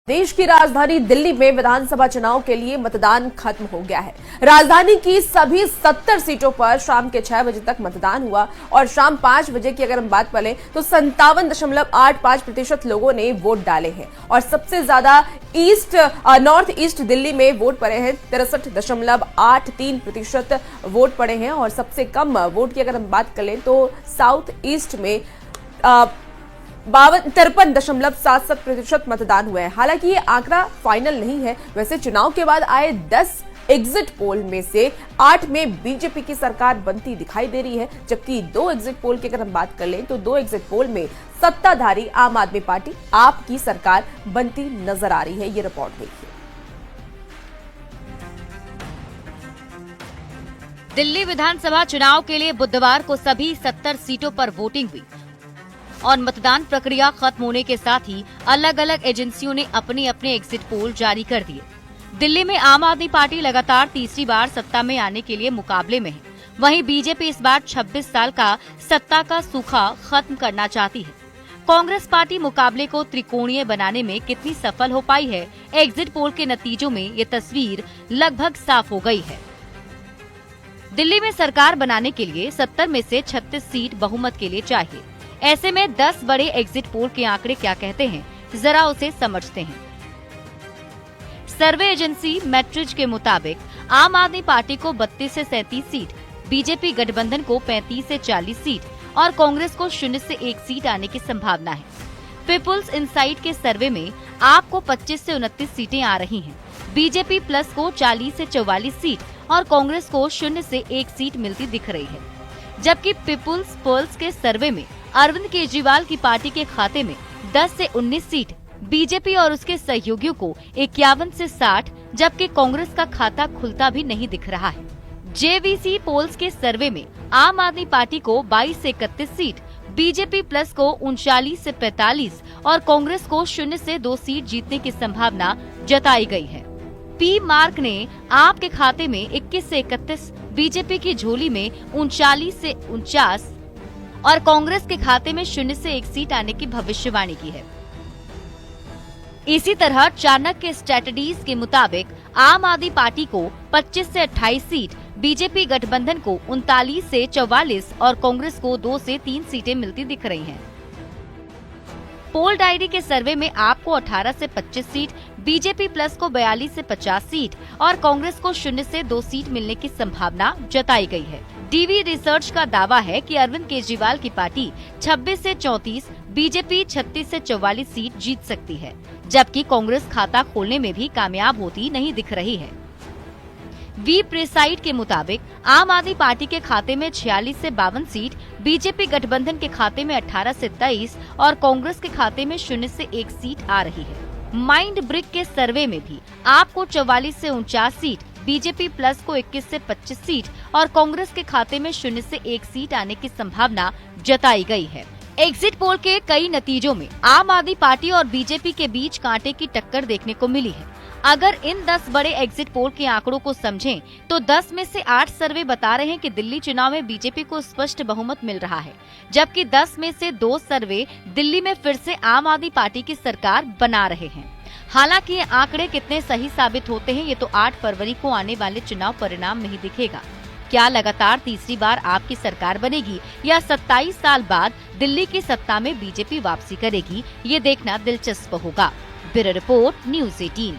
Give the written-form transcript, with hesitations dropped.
देश की राजधानी दिल्ली में विधानसभा चुनाव के लिए मतदान खत्म हो गया है। राजधानी की सभी 70 सीटों पर शाम के 6 बजे तक मतदान हुआ और शाम 5 बजे की अगर हम बात करें तो 57.85% लोगों ने वोट डाले हैं और सबसे ज्यादा नॉर्थ ईस्ट दिल्ली में वोट पड़े हैं। 63.83% वोट पड़े हैं और सबसे कम वोट की अगर हम बात करें तो साउथ ईस्ट में 53.77% मतदान हुआ है। हालांकि ये आंकड़ा फाइनल नहीं है। वैसे चुनाव के बाद आए 10 एग्जिट पोल में से 8 में बीजेपी की सरकार बनती दिखाई दे रही है, जबकि 2 एग्जिट पोल की अगर हम बात कर लें तो 2 एग्जिट पोल में सत्ताधारी आम आदमी पार्टी आप की सरकार बनती नजर आ रही है। ये रिपोर्ट देखिए। दिल्ली विधानसभा चुनाव के लिए बुधवार को सभी 70 सीटों पर वोटिंग हुई और मतदान प्रक्रिया खत्म होने के साथ ही अलग अलग एजेंसियों ने अपने अपने एग्जिट पोल जारी कर दिए। दिल्ली में आम आदमी पार्टी लगातार तीसरी बार सत्ता में आने के लिए मुकाबले में है। वहीं बीजेपी इस बार 26 साल का सत्ता का सूखा खत्म करना चाहती है। कांग्रेस पार्टी मुकाबले को त्रिकोणीय बनाने में कितनी सफल हो पाई है, एग्जिट पोल के नतीजों में ये तस्वीर लगभग साफ हो गई है। दिल्ली में सरकार बनाने के लिए 70 में से 36 सीट बहुमत के लिए चाहिए। ऐसे में 10 बड़े एग्जिट पोल के आंकड़े क्या कहते हैं, जरा उसे समझते हैं। सर्वे एजेंसी मैट्रिज के मुताबिक आम आदमी पार्टी को 32 से 37 सीट, बीजेपी गठबंधन को 35 से 40 सीट और कांग्रेस को 0 से 1 सीट आने की संभावना है। पीपुल्स इनसाइट के सर्वे में आपको 25 से 29 सीटें आ रही हैं। बीजेपी प्लस को 40 से 44 सीट और कांग्रेस को 0 से 1 सीट मिलती दिख रही है, जबकि पीपुल्स पोल्स के सर्वे में अरविंद केजरीवाल की पार्टी के खाते में 10 से 19 सीट, बीजेपी और उसके सहयोगियों को 51 से 60, जबकि कांग्रेस का खाता खुलता भी नहीं दिख रहा है। जेवीसी पोल्स के सर्वे में आम आदमी पार्टी को 22 से 31 सीट, बीजेपी प्लस को 39 से 45 और कांग्रेस को 0 से 2 सीट जीतने की संभावना जताई गई है। पी मार्क ने आपके खाते में 21 से 31, बीजेपी की झोली में 39 से 49 और कांग्रेस के खाते में 0 से 1 सीट आने की भविष्यवाणी की है। इसी तरह चाणक्य स्ट्रेटजीज के मुताबिक आम आदमी पार्टी को 25 से 28 सीट, बीजेपी गठबंधन को 39 से 44 और कांग्रेस को 2 से 3 सीटें मिलती दिख रही हैं। पोल डायरी के सर्वे में आपको 18 से 25 सीट, बीजेपी प्लस को 42 से 50 सीट और कांग्रेस को 0 से 2 सीट मिलने की संभावना जताई गई है। डीवी रिसर्च का दावा है कि अरविंद केजरीवाल की पार्टी 26 से 34, बीजेपी 36 से 44 सीट जीत सकती है, जबकि कांग्रेस खाता खोलने में भी कामयाब होती नहीं दिख रही है। वी प्रेसाइड के मुताबिक आम आदमी पार्टी के खाते में 46 से 52 सीट, बीजेपी गठबंधन के खाते में 18 से 23 और कांग्रेस के खाते में 0 से 1 सीट आ रही है। माइंड ब्रिक के सर्वे में भी आपको 44 से 49 सीट, बीजेपी प्लस को 21 से 25 सीट और कांग्रेस के खाते में 0 से 1 सीट आने की संभावना जताई गई है। एग्जिट पोल के कई नतीजों में आम आदमी पार्टी और बीजेपी के बीच कांटे की टक्कर देखने को मिली है। अगर इन 10 बड़े एग्जिट पोल के आंकड़ों को समझें तो 10 में से 8 सर्वे बता रहे हैं कि दिल्ली चुनाव में बीजेपी को स्पष्ट बहुमत मिल रहा है, जबकि 10 में से 2 सर्वे दिल्ली में फिर से आम आदमी पार्टी की सरकार बना रहे हैं। हालांकि ये आंकड़े कितने सही साबित होते हैं, ये तो 8 फरवरी को आने वाले चुनाव परिणाम में ही दिखेगा। क्या लगातार तीसरी बार आपकी सरकार बनेगी या 27 साल बाद दिल्ली की सत्ता में बीजेपी वापसी करेगी, ये देखना दिलचस्प होगा। Bureau report, news 18।